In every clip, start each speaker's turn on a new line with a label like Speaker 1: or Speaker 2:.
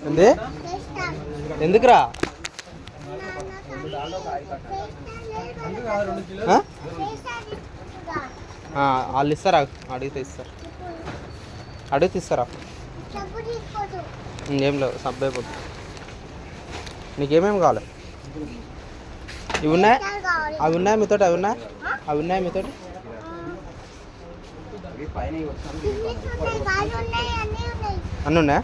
Speaker 1: ఏంది ఎందుకురా వాళ్ళు ఇస్తారా అడిగితే ఇస్తారు అడిగితే ఇస్తారా ఇంకేం లేవు సబ్బు అయిపోతుంది నీకేమేమి కావాలి ఇవి ఉన్నాయి అవి ఉన్నాయి మీతోటి అవి ఉన్నాయి మీతోటి అన్నీ ఉన్నాయా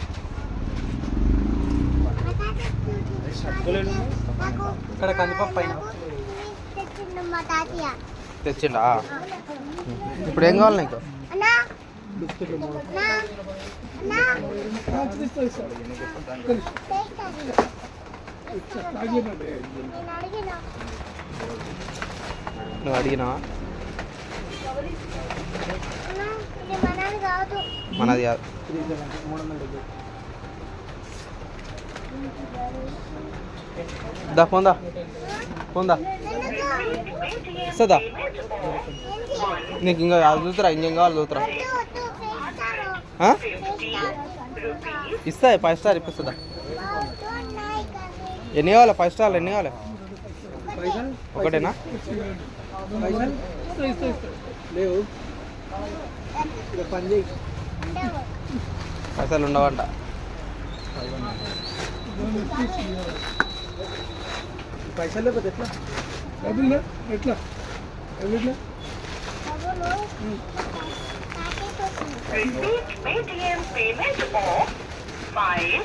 Speaker 2: ఇక్కడ కందిపప్పు పైన
Speaker 1: తెచ్చిండా ఇప్పుడు ఏం కావాలి నీకు నువ్వు అడిగినావా మనది కాదు దా పొందా పొందా ఇస్తుందా నీకు ఇంకా చదువుతురా ఇంకేం కావాలి చదువుతురా ఇస్తా 5 స్టార్ ఇప్పిస్తుందా ఎన్ని కావాలి 5 స్టార్లు ఎన్ని కావాలి ఒకటేనా
Speaker 2: లేవు
Speaker 1: పైసలు ఉండవంట
Speaker 2: పైసలు లేకపోతే ఎట్లా ఎట్లా ఎట్లా
Speaker 3: Receipt Paytm payment of 5